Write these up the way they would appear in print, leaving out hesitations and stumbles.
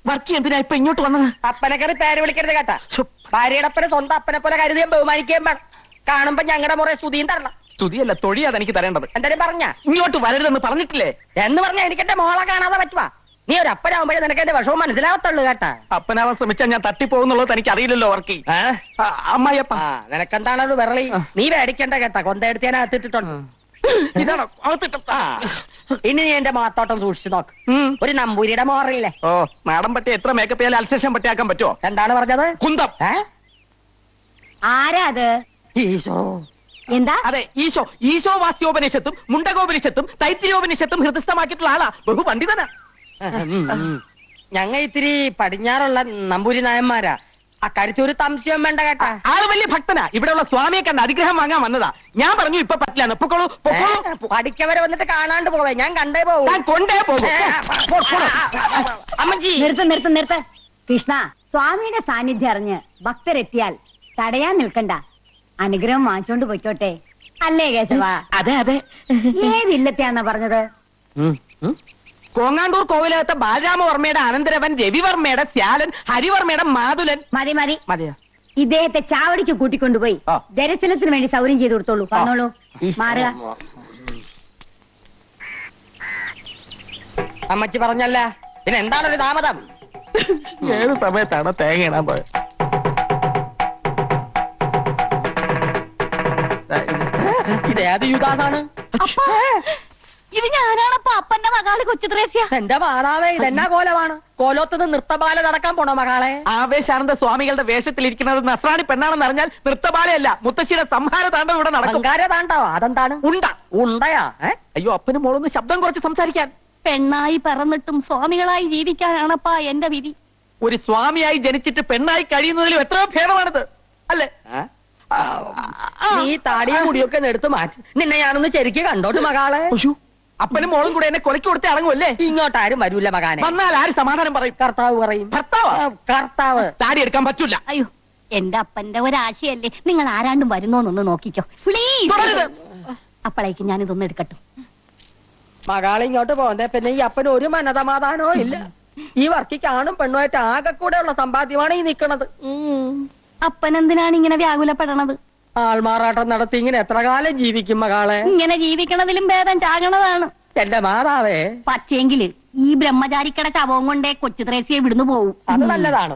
വർക്കി എന്തിനാ ഇപ്പൊ ഇങ്ങോട്ട് വന്നത്? അപ്പനെ കയറി പേര് വിളിക്കരുത് കേട്ടാ. ഭാര്യയുടെ അപ്പനെ സ്വന്തം അപ്പനെ പോലെ കരുതിയും ബഹുമാനിക്കുകയും വേണം. കാണുമ്പോ ഞങ്ങളുടെ മുറേ സ്തുതിയും തരണം. സ്തുതിയല്ല, തൊഴിയാതെ എനിക്ക് തരേണ്ടത്. എന്തായാലും പറഞ്ഞ ഇങ്ങോട്ട് വരരുതെന്ന് പറഞ്ഞിട്ടില്ലേ? എന്ന് പറഞ്ഞാ എനിക്ക് എന്റെ മോളെ കാണാതെ പറ്റുവാ. നീ ഒരു അപ്പനാവുമ്പോഴേ നിനക്ക് എന്റെ വിഷമം മനസ്സിലാവത്തുള്ളൂ കേട്ടാ. അപ്പനാവാൻ ശ്രമിച്ചാൽ ഞാൻ തട്ടിപ്പോകുന്നുള്ളത് എനിക്ക് അറിയില്ലല്ലോ വർക്കി. അമ്മായിയപ്പ നിനക്കെന്താണ് ഒരു വിരളി? നീ മേടിക്കണ്ട കേട്ടാ. കൊന്തയെടുത്ത് ഞാൻ അകത്തിട്ടിട്ടുണ്ട്. ഇതാണോ? ഇനി നീ എന്റെ മാത്തോട്ടം സൂക്ഷിച്ചു നോക്ക്. ഒരു നമ്പൂരിയുടെ മോറില്ലേ? ഓ, നാടൻ പട്ടി എത്ര മേക്കപ്പ് ചെയ്യാൻ അൽസേഷൻ പട്ടിയാക്കാൻ പറ്റുമോ? എന്താണ് പറഞ്ഞത്? കുന്തം. ആരാ അത്? ഈശോ. എന്താ? അതെ, ഈശോ. ഈശോ വാസ്യോപനിഷത്തും മുണ്ടകോപനിഷത്തും തൈത്തിരിയോപനിഷത്തും ഹൃദയസ്ഥമാക്കിയിട്ടുള്ള ആളാ. ബഹു പണ്ഡിതനാ. ഞങ്ങ ഇത്തിരി പടിഞ്ഞാറുള്ള നമ്പൂരി നായന്മാരാ. അക്കാര്യത്തിൽ ഒരു സംശയം വേണ്ട കേട്ടാ. ആള് വലിയ ഭക്തനാ. ഇവിടെയുള്ള സ്വാമിയെ കണ്ട് അനുഗ്രഹം വാങ്ങാൻ വന്നതാ. ഞാൻ പറഞ്ഞു ഇപ്പൊ പറ്റില്ല. പൊക്കോളൂ, പൊക്കോളൂ. പഠിക്കവരെ വന്നിട്ട് കാണാണ്ട് പോവേ. ഞാൻ കണ്ടേ പോവും. ഞാൻ കൊണ്ടേ പോകും. അമ്മജി നിർത്ത. കൃഷ്ണ, സ്വാമിയുടെ സാന്നിധ്യം അറിഞ്ഞ് ഭക്തരെത്തിയാൽ തടയാൻ നിൽക്കണ്ട. അനുഗ്രഹം വാങ്ങിച്ചോണ്ട് പൊയ്ക്കോട്ടെ. അല്ലേ കേശവ? അതെ അതെ. ഏതില്ലത്തെയാന്നാ പറഞ്ഞത്? കോങ്ങാണ്ടൂർ കോവിലകത്തെ ബാലരാമവർമ്മയുടെ അനന്തരവൻ രവിവർമ്മയുടെ ശ്യാലൻ ഹരിവർമ്മയുടെ മാതുലൻ. മതി മതിയോ? ഇദ്ദേഹത്തെ ചാവടിക്ക് കൂട്ടിക്കൊണ്ടുപോയി ദർശനത്തിന് വേണ്ടി സൗകര്യം ചെയ്തു കൊടുത്തോളൂ. വന്നോളൂ, മാറുക. അമ്മച്ചി പറഞ്ഞല്ല, പിന്നെ എന്താണൊരു താമതം? ഏത് സമയത്താണ് തേങ്ങ ഇടാൻ പോയത്? ഇതേത് യുഗാണ്? ഇത് ഞാനാണപ്പ അപ്പന്റെ മകള് കൊച്ചുത്രേസ്യ. എന്റെ മാതാവേ, ഇതെന്നാ കോലമാണ്? കോലോത്തത് നൃത്തബാല നടക്കാൻ പോണോ മകളെ? ആവേശാനന്ദ സ്വാമികളുടെ വേഷത്തിലിരിക്കുന്നത് നസ്രാണി പെണ്ണാണെന്ന് അറിഞ്ഞാൽ നൃത്തബാലയല്ല, മുത്തശ്ശിയുടെ സംഹാര താണ്ഡവം ഇവിടെ നടക്കും. താണ്ടാവോ? അതെന്താണ്? ഉണ്ടയാ? അയ്യോ, അപ്പനും മോളൊന്ന് ശബ്ദം കുറച്ച് സംസാരിക്കാൻ. പെണ്ണായി പറന്നിട്ടും സ്വാമികളായി ജീവിക്കാനാണപ്പാ എന്റെ വിധി. ഒരു സ്വാമിയായി ജനിച്ചിട്ട് പെണ്ണായി കഴിയുന്നതിലും എത്രയോ ഭേദമാണിത്, അല്ലേ? നീ താടിയും മുടിയൊക്കെ എടുത്ത് മാറ്റി. നിന്നെ ഞാനൊന്ന് ശരിക്ക് കണ്ടോട്ട് മകളെ. അപ്പനും മോളും കൂടെ എന്നെ കൊലക്ക് കൊടുത്തേ അടങ്ങുമല്ലേ? ഇങ്ങോട്ടാരും വരൂല മകാനെ. വന്നാൽ ആര് സമാധാനം പറയും? കർത്താവ് പറയും. കർത്താവ് താടി എടുക്കാൻ പറ്റൂല. അയ്യോ, എന്റെ അപ്പന്റെ ഒരാശയല്ലേ. നിങ്ങൾ ആരാണ്ടും വരുന്നോന്നൊന്ന് നോക്കിക്കോ പ്ലീസ്. അപ്പോഴേക്കും ഞാനിതൊന്നും എടുക്കട്ടെ. മകളെ ഇങ്ങോട്ട് പോകുന്നേ പിന്നെ ഈ അപ്പന് ഒരു മനസമാധാനവും ഇല്ല. ഈ വർക്കിക്കാണും പെണ്ണുമായിട്ട് ആകെ കൂടെ ഉള്ള സമ്പാദ്യമാണ് ഈ നിക്കണത്. അപ്പൻ എന്തിനാണ് ഇങ്ങനെ വ്യാകുലപ്പെടണത്? ആൾമാറാട്ടം നടത്തി ഇങ്ങനെ എത്ര കാലം ജീവിക്കും മകളെ? ഇങ്ങനെ ജീവിക്കണതിലും ഭേദം ചാകണതാണ്. എന്റെ മാതാവേ, പക്ഷേങ്കില് ഈ ബ്രഹ്മചാരിക്കട ശവവും കൊണ്ടേ കൊച്ചുത്രേസ്യെ വിടുന്നു പോവും. അത് നല്ലതാണ്.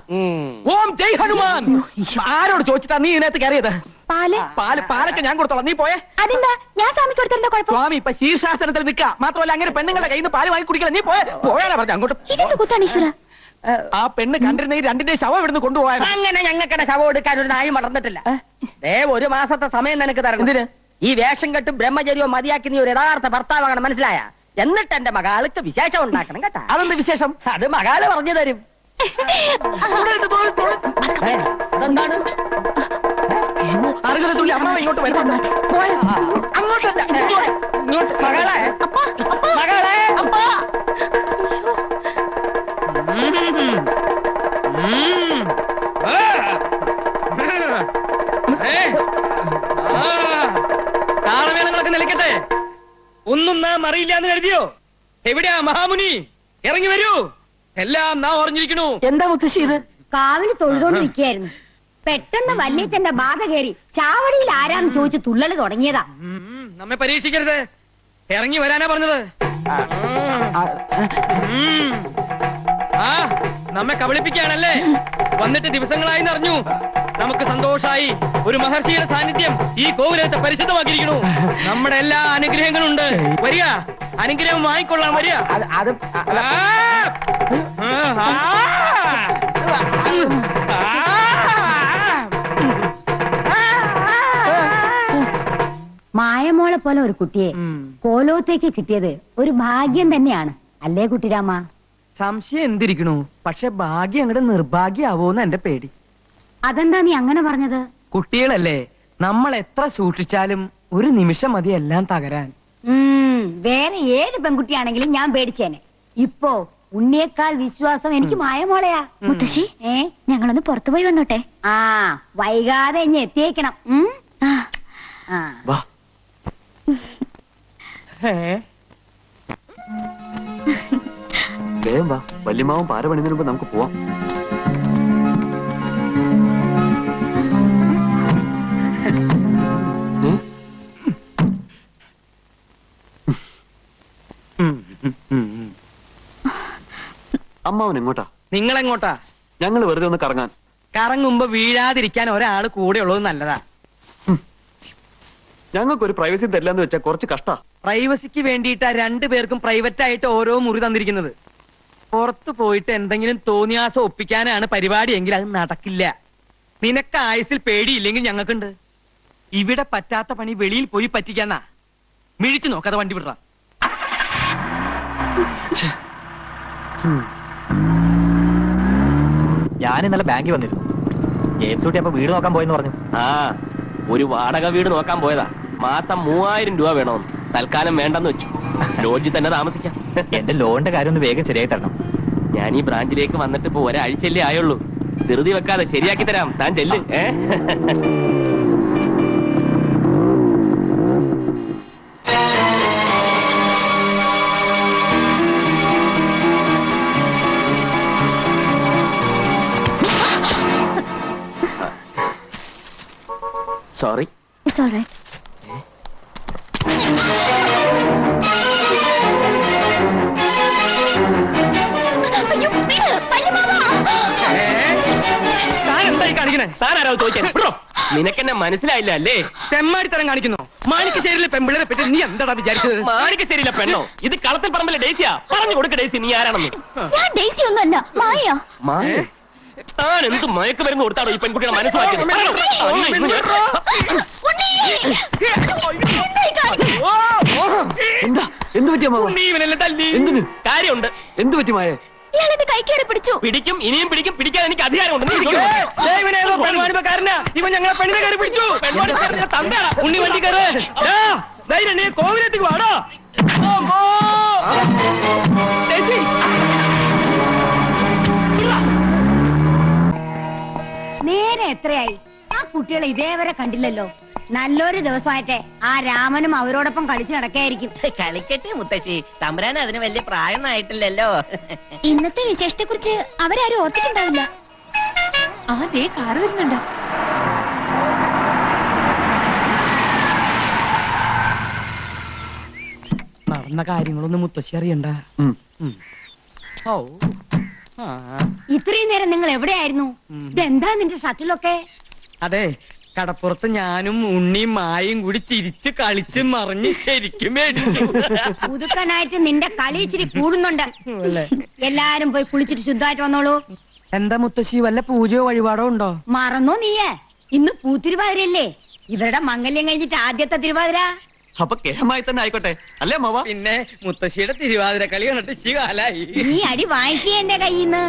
ഓം ജയ് ഹനുമാൻ. ആരോട് ചോദിച്ചിട്ടാ നീ ഇതിനകത്ത് കയറിയത്? പാലൊക്കെ ഞാൻ കൊടുത്തോളാം, നീ പോയേ. അതെന്താ? ഞാൻ സ്വാമിക്ക് കൊടുത്തതിന്റെ കുഴപ്പം? സ്വാമി ഇപ്പൊ ശീർഷാസനത്തിൽ നിൽക്കുക. മാത്രമല്ല അങ്ങനെ പെണ്ണുങ്ങളുടെ കയ്യിൽ നിന്ന് പാല് വാങ്ങി കുടിക്കില്ല. നീ പോയാലാ പറഞ്ഞു അങ്ങോട്ട്. ഇതെന്ത് കുത്താണ് ഈശ്വര? ആ പെണ്ണ് കണ്ടിരുന്ന ഈ രണ്ടിന്റെ ശവം ഇവിടുന്ന് കൊണ്ടുപോയാ. അങ്ങനെ ഞങ്ങൾക്കിടെ ശവം എടുക്കാൻ ഒരു നായി വളർന്നിട്ടില്ല. ഒരു മാസത്തെ സമയം നിനക്ക് തരണം. എന്തിന്? ഈ വേഷം കെട്ടും ബ്രഹ്മചര്യവും മതിയാക്കി നീ ഒരു യഥാർത്ഥ ഭർത്താവാകണം, മനസ്സിലായ? എന്നിട്ട് എന്റെ മകാൾക്ക് വിശേഷം ഉണ്ടാക്കണം കേട്ടാ. അതെന്ത് വിശേഷം? അത് മകാള് പറഞ്ഞു തരും. അതെന്താണ്? അറുകലത്തുള്ളി അമ്മ ഇങ്ങോട്ട് വരുന്നു. അങ്ങോട്ടല്ല, ഇങ്ങോട്ട്. മകളെ, മകളെ, താളമേളങ്ങളൊക്കെ നിലയ്ക്കട്ടെ. ഒന്നും നാം അറിയില്ലാന്ന് കരുതിയോ? എവിടെയാ മഹാമുനി? ഇറങ്ങി വരൂ. എല്ലാം നാം അറിഞ്ഞിരിക്കണു. എന്താ മുത്തശ്ശി ഇത്? കാവില് തൊഴുതോണ്ടിരിക്കുകയായിരുന്നു. പെട്ടെന്ന് വല്യച്ഛന്റെ ബാധ കയറി ചാവടിയിൽ ആരാന്ന് ചോദിച്ചു തുള്ളല് തുടങ്ങിയതാ. നമ്മെ പരീക്ഷിക്കരുത്. ഇറങ്ങി വരാനാ പറഞ്ഞത്. നമ്മെ കബളിപ്പിക്കാണല്ലേ? വന്നിട്ട് ദിവസങ്ങളായി അറിഞ്ഞു. നമുക്ക് സന്തോഷായി. ഒരു മഹർഷിയുടെ സാന്നിധ്യം ഈ കോവിലത്തെ പരിശുദ്ധമാക്കിയിരിക്കണു. നമ്മുടെ എല്ലാ അനുഗ്രഹങ്ങളും ഉണ്ട്. വരിക, അനുഗ്രഹം വാങ്ങിക്കൊള്ളാം. വരിക. മായമോളെ പോലെ ഒരു കുട്ടിയെ കോലോത്തേക്ക് കിട്ടിയത് ഒരു ഭാഗ്യം തന്നെയാണ്, അല്ലേ കുട്ടിരാമ? സംശയം എന്തിരിക്കണു. പക്ഷെ ഭാഗ്യം അങ്ങോട്ട് നിർഭാഗ്യാവോന്ന് എന്റെ പേടി. അതെന്താ നീ അങ്ങനെ പറഞ്ഞത്? കുട്ടികളല്ലേ, നമ്മൾ എത്ര സൂക്ഷിച്ചാലും ഒരു നിമിഷം മതി എല്ലാം തകരാൻ. വേറെ ഏത് പെൺകുട്ടിയാണെങ്കിലും ഞാൻ പേടിച്ചേനെ. ഇപ്പോ ഉണ്ണിയേക്കാൾ വിശ്വാസം എനിക്ക് മായമോളയാ. മുത്തശ്ശി, ഞങ്ങളൊന്ന് പുറത്തുപോയി വന്നോട്ടെ. വൈകാതെ ഇനി എത്തിയേക്കണം. വേഗം വാ, വല്യമാവും പാര പണിതിന് മുമ്പ് നമുക്ക് പോവാം. അമ്മാവൻ എങ്ങോട്ടാ? നിങ്ങൾ എങ്ങോട്ടാ? ഞങ്ങൾ വെറുതെ ഒന്ന് കറങ്ങാൻ. കറങ്ങുമ്പോ വീഴാതിരിക്കാൻ ഒരാള് കൂടെ ഉള്ളത് നല്ലതാ. ഞങ്ങൾക്കൊരു പ്രൈവസി തരില്ലെന്ന് വെച്ചാൽ കുറച്ച് കഷ്ടാ. പ്രൈവസിക്ക് വേണ്ടിയിട്ടാ രണ്ടുപേർക്കും പ്രൈവറ്റ് ആയിട്ട് ഓരോ മുറി തന്നിരിക്കുന്നത്. പുറത്തു പോയിട്ട് എന്തെങ്കിലും തോന്നിയാസം ഒപ്പിക്കാനാണ് പരിപാടി എങ്കിൽ അത് നടക്കില്ല. നിനക്ക് ആയുസിൽ പേടിയില്ലെങ്കിൽ ഞങ്ങൾക്കുണ്ട്. ഇവിടെ പറ്റാത്ത പണി വെളിയിൽ പോയി പറ്റിക്കാന്നാ. മിഴിച്ചു നോക്കാതെ വണ്ടി വിടറ. ഞാൻ ഇന്നലെ ബാങ്കിൽ വന്നിരുന്നു. ജെയിംസ് കുട്ടി അപ്പൊ വീട് നോക്കാൻ പോയെന്ന് പറഞ്ഞു. ആ, ഒരു വാടക വീട് നോക്കാൻ പോയതാ. മാസം 3000 രൂപ വേണമെന്ന്. തൽക്കാലം വേണ്ടെന്ന് വെച്ചു. ലോഡ്ജിൽ തന്നെ താമസിക്കാം. എന്റെ ലോണിന്റെ കാര്യം ഒന്ന് വേഗം ശരിയായി തരണം. ഞാൻ ഈ ബ്രാഞ്ചിലേക്ക് വന്നിട്ട് ഇപ്പൊ ഒരാഴ്ചയല്ലേ ആയുള്ളൂ. ധൃതി വെക്കാതെ ശരിയാക്കി തരാം. താൻ ചെല്ല്. സോറി. It's alright. അയ്യോ, വിട്, വല്യമാവാ. താൻ എന്തായി കാണിക്കണേ? താനാരാവ് ചോദിക്കാൻ? നിനക്കെന്നെ മനസ്സിലായില്ല അല്ലേ? തെമ്മാടിത്തരം കാണിക്കുന്നു. മാണിക്കശ്ശേരിയിലെ പെമ്പിള്ളരെ പറ്റി നീ എന്താടാ വിചാരിച്ചത്? മാണിക്കശ്ശേരിയിലെ പെണ്ണോ? ഇത് കളത്തിൽ പറമ്പിലെ ഡേസിയാ. പറഞ്ഞു കൊടുക്ക ഡേസി, നീ ആരാണെന്ന്. ഞാൻ ഡേസി ഒന്നുമല്ല, മായയാ. താൻ എന്ത് മയക്കുമരുന്ന് കൊടുത്താണോ ഈ പെൺകുട്ടിയുടെ മനസ്സിലാക്കിയത്? ഉണ്ണി! എന്തായി കാണിക്കുന്നെ? എന്താ? എന്ത് പറ്റി അമ്മാവ? നീ ഇവനെല്ലാം തല്ലി. എന്തിന്? കാര്യമുണ്ട്. എന്ത് പറ്റി മായേ? ഇയാളെന്റെ കൈ കയറി പിടിച്ചു. പിടിക്കും, ഇനിയും പിടിക്കും. പിടിക്കാൻ എനിക്ക് അധികാരമുണ്ട്. നീ ഇങ്ങോട്ട് ഏയ്, വാ. ഏയ്, ഇവനേതോ പെൺവാണിപ്പക്കാരനാ. ഇവൻ ഞങ്ങളെ പെണ്ണിനെ കയറി പിടിച്ചു. പെൺവാണിപ്പക്കാരന്റെ തന്തയാ. ഉണ്ണി വണ്ടി കയറ്. ദാ, ധൈര്യം നീ കോവിലത്തേക്ക് വാടോ. അമ്മോ! ചേച്ചി. നേരെ എത്രയായി? ആ കുട്ടികളെ ഇതേവരെ കണ്ടില്ലല്ലോ. നല്ലൊരു ദിവസമായിട്ടെ ആ രാമനും അവരോടൊപ്പം കളിച്ചു നടക്കായിരിക്കും. കളിക്കട്ടെ മുത്തശ്ശി, തമ്പുരാൻ അതിന് വലിയ പ്രായമൊന്നും ആയിട്ടില്ലല്ലോ. ഇന്നത്തെ വിശേഷത്തെ കുറിച്ച് അവരാരും ഓർത്തിട്ടുണ്ടാവില്ല. ആ ദേ കാറ് വരുന്നുണ്ടോ? നടന്ന കാര്യങ്ങളൊന്നും മുത്തശ്ശി അറിയണ്ട. ഓ, ആ. ഇത്രയും നേരം നിങ്ങൾ എവിടെയായിരുന്നു? ഇതെന്താ നിന്റെ ഷട്ടിലൊക്കെ? അതെ, കടപ്പുറത്ത് ഞാനും ഉണ്ണിയും മായും കൂടി ചിരിച്ച് കളിച്ച് മറിഞ്ഞ് ശരിക്കും മേടിച്ചു. പുതുക്കനായിട്ട് നിന്റെ കളി ഇച്ചിരി കൂടുന്നുണ്ട്. അല്ലേ? എല്ലാരും പോയി കുളിച്ചിട്ട് ശുദ്ധമായിട്ട് വന്നോളൂ. എന്താ മുത്തശ്ശി, വല്ല പൂജയോ വഴിപാടോ ഉണ്ടോ? മറന്നോ നീയേ? ഇന്ന് പൂത്തിരുവാതിരല്ലേ? ഇവരുടെ മംഗല്യം കഴിഞ്ഞിട്ട് ആദ്യത്തെ തിരുവാതിര. അപ്പൊ കേമായി തന്നെ ആയിക്കോട്ടെ അല്ലേ അമ്മാവ? പിന്നെ മുത്തശ്ശിയുടെ തിരുവാതിര കളി കണ്ടിട്ട് ശികാലായി. നീ അടി വാങ്ങിക്കേ എന്റെ കയ്യിന്ന്.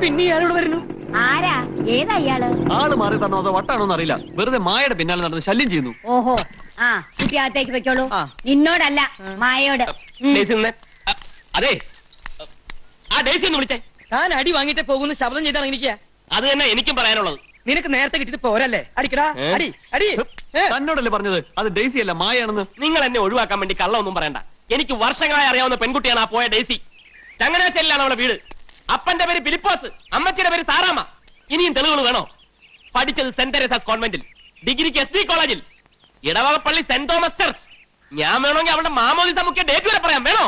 പിന്നെ ഇയാളോട് വരുന്നു. ആരാ? ഏതാ ഇയാള്? ആള് മാറി തന്നോ അതോ വട്ടാണോന്ന് അറിയില്ല. വെറുതെ മായയുടെ പിന്നാലെ നടന്ന് ശല്യം ചെയ്യുന്നു. ഓഹോ, ആ കുട്ടി അകത്തേക്ക് വെക്കോളൂ. ആ. നിന്നോടല്ല, മായയോട്. ഡേസി നിന്ന്. അതെ, ആ ഡേസി ഒന്ന് വിളിച്ചേ. താൻ അടി വാങ്ങിട്ട് പോകുന്ന ശബ്ദം ചെയ്താണ് എനിക്ക്. അത് തന്നെ എനിക്കും പറയാനുള്ളത്. നിനക്ക് നേരത്തെ കിട്ടിയത് പോരല്ലേ? അടിക്കടാ, ഏ? അടി അടി. തന്നോടല്ലേ പറഞ്ഞത് അത് ഡേസി അല്ല മായാണെന്ന്? നിങ്ങൾ എന്നെ ഒഴിവാക്കാൻ വേണ്ടി കള്ളമൊന്നും പറയണ്ട. എനിക്ക് വർഷങ്ങളായി അറിയാവുന്ന പെൺകുട്ടിയാണ് ആ പോയ ഡേസി. ചങ്ങനാശ്ശേരിയിലാണ് അവളുടെ വീട്. അപ്പന്റെ പേര് ഫിലിപ്പോസ്, അമ്മച്ചിയുടെ പേര് സാറാമ്മ. ഇനിയും തെളിവുകൾ വേണോ? പഠിച്ചത് സെന്റ് തെരേസാസ് കോൺവെന്റിൽ, ഡിഗ്രിക്ക് SD കോളേജിൽ, ഇടവകപ്പള്ളി സെന്റ് തോമസ് ചർച്ച്. ഞാൻ വേണമെങ്കിൽ അവളുടെ മാമോദിസ മുഖ്യ ഡേറ്റ് വരെ പറയാം. വേണോ?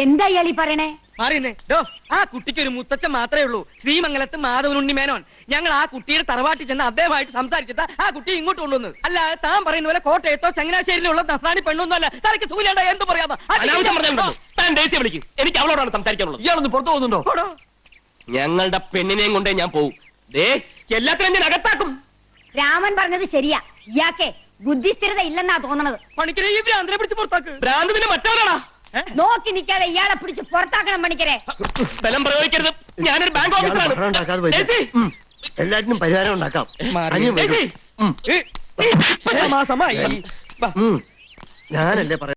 എന്താ ഇയാളീ പറയണേ? മാറിയെന്നേ. ഡോ, ആ കുട്ടിക്ക് ഒരു മുത്തച്ഛൻ മാത്രമേ ഉള്ളൂ, ശ്രീമംഗലത്ത് മാധവനുണ്ണി മേനോൻ. ഞങ്ങൾ ആ കുട്ടിയുടെ തറവാട്ടിൽ ചെന്ന് അദ്ദേഹമായിട്ട് സംസാരിച്ചിട്ട് ആ കുട്ടി ഇങ്ങോട്ട് കൊണ്ടുവന്നത്. അല്ല, താൻ പറയുന്ന പോലെ കോട്ടയത്തോ ചങ്ങനാശ്ശേരിയിലുള്ള നസ്രാണി പെണ്ണൊന്നും അല്ല. തനിക്ക് സൂര്യാണ്ട എന്ത് പറയാമോ? അനാവശ്യം പറഞ്ഞോ? താൻ ഡേസിയെ വിളിക്കും. എനിക്ക് അവളോടാണ് സംസാരിക്കാനുള്ളത്. ഇയാളൊന്ന് പുറത്തു പോകുന്നുണ്ടോ? ഞങ്ങളുടെ പെണ്ണിനെയും കൊണ്ടേ ഞാൻ പോവും. ദേ, എല്ലാത്തിനും ഞാൻ അകത്താക്കും. രാമൻ പറഞ്ഞത് ശരിയാ. ഇയാക്കെ ബുദ്ധിസ്ഥിരത ഇല്ലെന്നാ തോന്നണത്. പണിക്കരെ ഈ ഭ്രാന്തനെ പിടിച്ച് പുറത്താക്ക്. ഭ്രാന്ത് പിന്നെ മറ്റവരാടാ. നോക്കി നിൽക്കാതെ ഇയാളെ പിടിച്ച് പുറത്താക്കണം പണിക്കരെ. ബലം പ്രയോഗിക്കരുത്. ഞാനൊരു ബാങ്ക് ഓഫീസറാണ്. ഡേസി, എല്ലാറ്റിനും പരിഹാരം ഉണ്ടാക്കാം. ഡേസി. സമാസമായി. ഞാനല്ലേ പറയാം.